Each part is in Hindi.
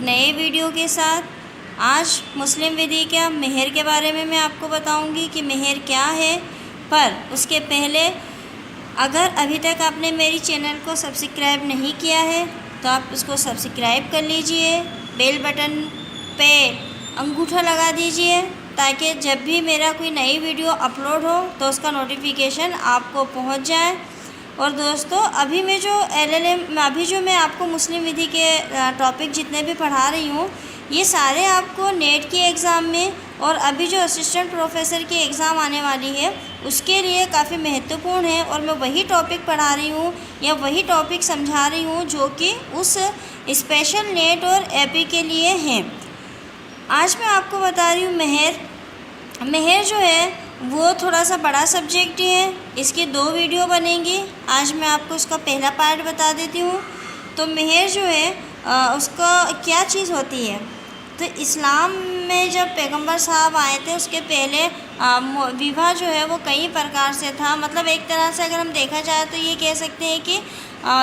नए वीडियो के साथ। आज मुस्लिम विधि का मेहर के बारे में मैं आपको बताऊंगी कि मेहर क्या है। पर उसके पहले अगर अभी तक आपने मेरी चैनल को सब्सक्राइब नहीं किया है तो आप उसको सब्सक्राइब कर लीजिए, बेल बटन पे अंगूठा लगा दीजिए ताकि जब भी मेरा कोई नई वीडियो अपलोड हो तो उसका नोटिफिकेशन आपको पहुंच जाए। और दोस्तों, अभी मैं आपको मुस्लिम विधि के टॉपिक जितने भी पढ़ा रही हूँ ये सारे आपको नेट के एग्ज़ाम में और अभी जो असिस्टेंट प्रोफेसर की एग्ज़ाम आने वाली है उसके लिए काफ़ी महत्वपूर्ण है। और मैं वही टॉपिक पढ़ा रही हूँ या वही टॉपिक समझा रही हूँ जो कि उस स्पेशल नेट और एपी के लिए हैं। आज मैं आपको बता रही हूँ मेहर जो है वो थोड़ा सा बड़ा सब्जेक्ट है। इसकी 2 वीडियो बनेंगी। आज मैं आपको उसका पहला पार्ट बता देती हूँ। तो मेहर जो है उसका क्या चीज़ होती है। तो इस्लाम में जब पैगंबर साहब आए थे उसके पहले विवाह जो है वो कई प्रकार से था। मतलब एक तरह से अगर हम देखा जाए तो ये कह सकते हैं कि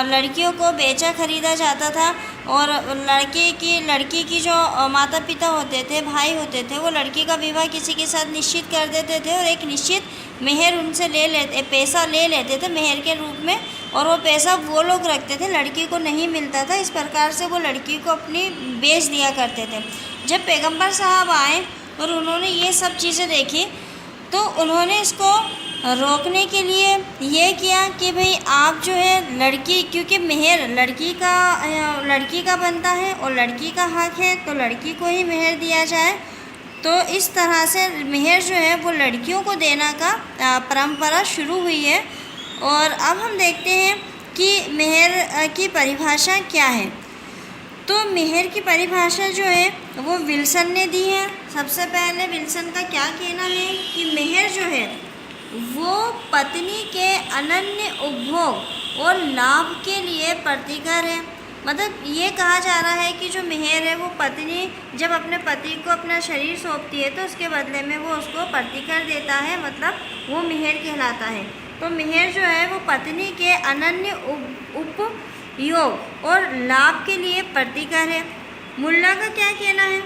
लड़कियों को बेचा ख़रीदा जाता था और लड़की की जो माता पिता होते थे, भाई होते थे, वो लड़की का विवाह किसी के साथ निश्चित कर देते थे और एक निश्चित मेहर उनसे पैसा ले लेते थे मेहर के रूप में। और वो पैसा वो लोग रखते थे, लड़की को नहीं मिलता था। इस प्रकार से वो लड़की को अपनी बेच दिया करते थे। जब पैगंबर साहब आए और उन्होंने ये सब चीज़ें देखी तो उन्होंने इसको रोकने के लिए ये किया कि भाई आप जो है लड़की, क्योंकि मेहर लड़की का बनता है और लड़की का हक है तो लड़की को ही मेहर दिया जाए। तो इस तरह से मेहर जो है वो लड़कियों को देना का परंपरा शुरू हुई है। और अब हम देखते हैं कि मेहर की परिभाषा क्या है। तो मेहर की परिभाषा जो है वो विल्सन ने दी है। सबसे पहले विल्सन का क्या कहना है कि मेहर जो है वो पत्नी के अनन्य उपभोग और लाभ के लिए प्रतिकर है। मतलब ये कहा जा रहा है कि जो मेहर है वो पत्नी जब अपने पति को अपना शरीर सौंपती है तो उसके बदले में वो उसको प्रतिकर देता है, मतलब वो मेहर कहलाता है। तो मेहर जो है वो पत्नी के अनन्य उपयोग और लाभ के लिए प्रतिकर है। मुल्ला का क्या कहना है,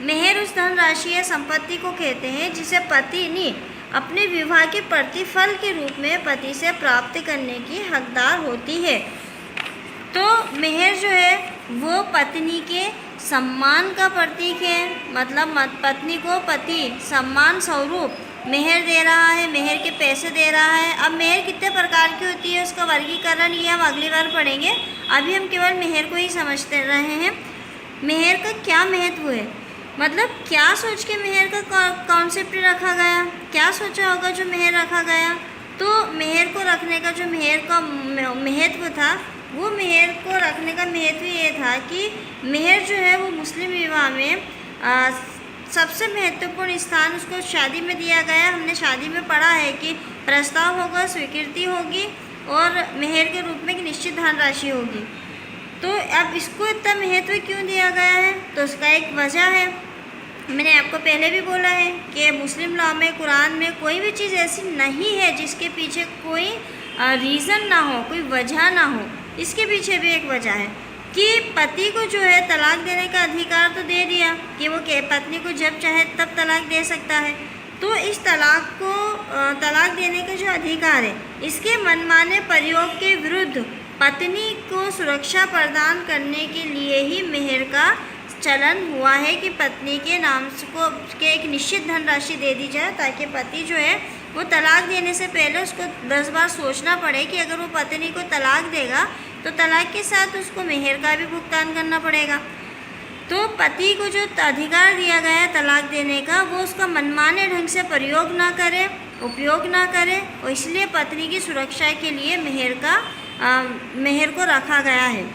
मेहर उस धनराशि या संपत्ति को कहते हैं जिसे पत्नी अपने विवाह के प्रतिफल के रूप में पति से प्राप्त करने की हकदार होती है। तो मेहर जो है वो पत्नी के सम्मान का प्रतीक है। मतलब पत्नी को पति सम्मान स्वरूप मेहर दे रहा है, मेहर के पैसे दे रहा है। अब मेहर कितने प्रकार की होती है उसका वर्गीकरण ये हम अगली बार पढ़ेंगे। अभी हम केवल मेहर को ही समझते रहे हैं। मेहर का क्या महत्व है, मतलब क्या सोच के मेहर का कॉन्सेप्ट रखा गया, क्या सोचा होगा जो मेहर रखा गया। तो मेहर को रखने का जो मेहर का महत्व था वो मेहर को रखने का महत्व ये था कि मेहर जो है वो मुस्लिम विवाह में सबसे महत्वपूर्ण स्थान उसको शादी में दिया गया। हमने शादी में पढ़ा है कि प्रस्ताव होगा, स्वीकृति होगी और मेहर के रूप में एक निश्चित धनराशि होगी। तो अब इसको इतना महत्व क्यों दिया गया है, तो उसका एक वजह है। मैंने आपको पहले भी बोला है कि मुस्लिम लॉ में, कुरान में कोई भी चीज़ ऐसी नहीं है जिसके पीछे कोई रीज़न ना हो, कोई वजह ना हो। इसके पीछे भी एक वजह है कि पति को जो है तलाक देने का अधिकार तो दे दिया कि वो पत्नी को जब चाहे तब तलाक दे सकता है। तो इस तलाक देने का जो अधिकार है इसके मनमाने प्रयोग के विरुद्ध पत्नी को सुरक्षा प्रदान करने के लिए ही मेहर का चलन हुआ है कि पत्नी के नाम को के एक निश्चित धनराशि दे दी जाए ताकि पति जो है वो तलाक देने से पहले उसको 10 बार सोचना पड़े कि अगर वो पत्नी को तलाक देगा तो तलाक के साथ उसको मेहर का भी भुगतान करना पड़ेगा। तो पति को जो अधिकार दिया गया है तलाक देने का वो उसका मनमाने ढंग से प्रयोग ना करे, उपयोग ना करे, और इसलिए पत्नी की सुरक्षा के लिए मेहर को रखा गया है।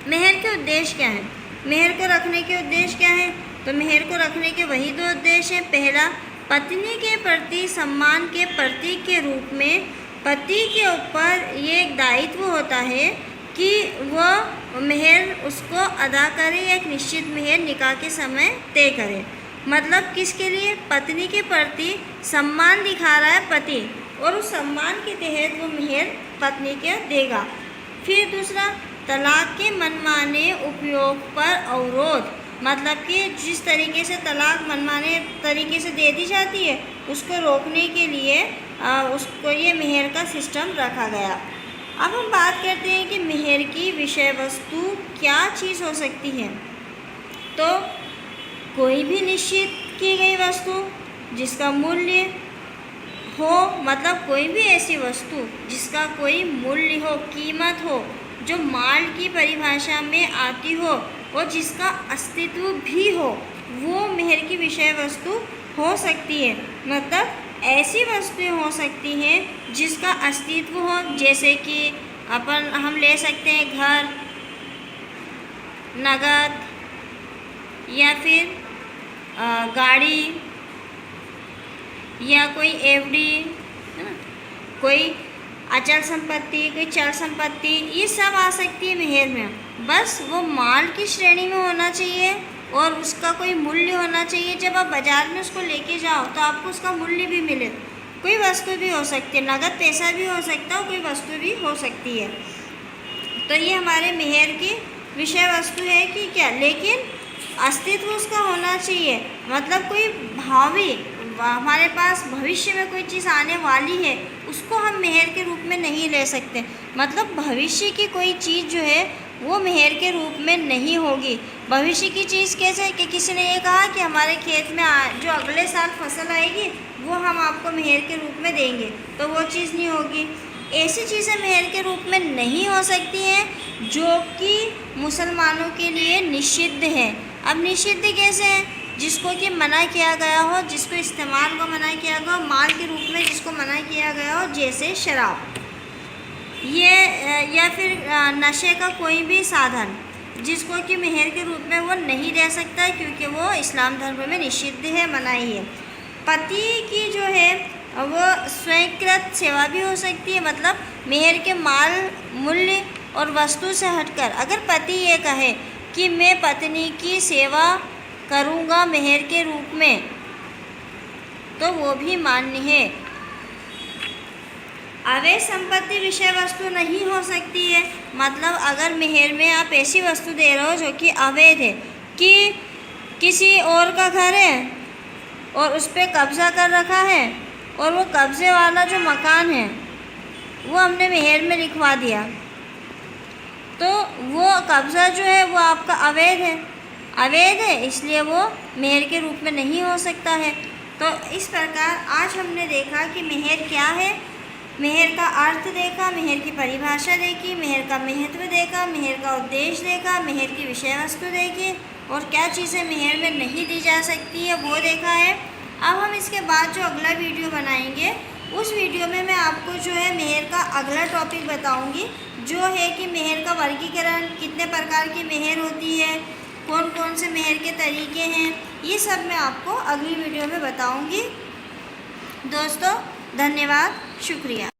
मेहर के उद्देश्य क्या हैं, मेहर को रखने के उद्देश्य क्या हैं, तो मेहर को रखने के वही 2 उद्देश्य हैं। पहला, पत्नी के प्रति सम्मान के प्रतीक के रूप में पति के ऊपर ये एक दायित्व होता है कि वह मेहर उसको अदा करे या एक निश्चित मेहर निकाह के समय तय करे। मतलब किसके लिए, पत्नी के प्रति सम्मान दिखा रहा है पति और उस सम्मान के तहत वो मेहर पत्नी के देगा। फिर दूसरा, तलाक के मनमाने उपयोग पर अवरोध, मतलब कि जिस तरीके से तलाक मनमाने तरीके से दे दी जाती है उसको रोकने के लिए उसको ये मेहर का सिस्टम रखा गया। अब हम बात करते हैं कि मेहर की विषय वस्तु क्या चीज़ हो सकती है। तो कोई भी निश्चित की गई वस्तु जिसका मूल्य हो, मतलब कोई भी ऐसी वस्तु जिसका कोई मूल्य हो, कीमत हो, जो माल की परिभाषा में आती हो और जिसका अस्तित्व भी हो, वो मेहर की विषय वस्तु हो सकती है। मतलब ऐसी वस्तुएं हो सकती हैं जिसका अस्तित्व हो, जैसे कि हम ले सकते हैं घर, नगद, या फिर गाड़ी, या कोई एफडी, है ना, कोई अचल संपत्ति, कोई चल संपत्ति, ये सब आ सकती है मेहर में। बस वो माल की श्रेणी में होना चाहिए और उसका कोई मूल्य होना चाहिए। जब आप बाज़ार में उसको लेके जाओ तो आपको उसका मूल्य भी मिले। कोई वस्तु भी हो सकती है, नगद पैसा भी हो सकता है, कोई वस्तु भी हो सकती है। तो ये हमारे मेहर की विषय वस्तु है कि क्या, लेकिन अस्तित्व उसका होना चाहिए। मतलब कोई भावी, हमारे पास भविष्य में कोई चीज़ आने वाली है, उसको हम मेहर के रूप में नहीं ले सकते। मतलब भविष्य की कोई चीज़ जो है वो मेहर के रूप में नहीं होगी। भविष्य की चीज़ कैसे, कि किसी ने ये कहा कि हमारे खेत में जो अगले साल फसल आएगी वो हम आपको मेहर के रूप में देंगे, तो वो चीज़ नहीं होगी। ऐसी चीज़ें मेहर के रूप में नहीं हो सकती हैं जो कि मुसलमानों के लिए निषिद्ध है। अब निषिद्ध कैसे है, जिसको कि मना किया गया हो, जिसको इस्तेमाल को मना किया गया हो, माल के रूप में जिसको मना किया गया हो, जैसे शराब, ये या फिर नशे का कोई भी साधन जिसको कि मेहर के रूप में वो नहीं दे सकता, क्योंकि वो इस्लाम धर्म में निषिद्ध है, मनाही है। पति की जो है वो स्वीकृत सेवा भी हो सकती है। मतलब मेहर के माल, मूल्य और वस्तु से हटकर अगर पति ये कहे कि मैं पत्नी की सेवा करूँगा मेहर के रूप में, तो वो भी मान्य है। अवैध संपत्ति विषय वस्तु नहीं हो सकती है। मतलब अगर मेहर में आप ऐसी वस्तु दे रहे हो जो कि अवैध है, कि किसी और का घर है और उस पर कब्ज़ा कर रखा है और वो कब्ज़े वाला जो मकान है वो हमने मेहर में लिखवा दिया, तो वो कब्ज़ा जो है वो आपका अवैध है, इसलिए वो मेहर के रूप में नहीं हो सकता है। तो इस प्रकार आज हमने देखा कि मेहर क्या है, मेहर का अर्थ देखा, मेहर की परिभाषा देखी, मेहर का महत्व देखा, मेहर का उद्देश्य देखा, मेहर की विषय वस्तु देखी, और क्या चीज़ें मेहर में नहीं दी जा सकती है वो देखा है। अब हम इसके बाद जो अगला वीडियो बनाएंगे उस वीडियो में मैं आपको जो है मेहर का अगला टॉपिक बताऊंगी, जो है कि मेहर का वर्गीकरण, कितने प्रकार की मेहर होती है, कौन कौन से मेहर के तरीके हैं, ये सब मैं आपको अगली वीडियो में बताऊंगी। दोस्तों धन्यवाद, शुक्रिया।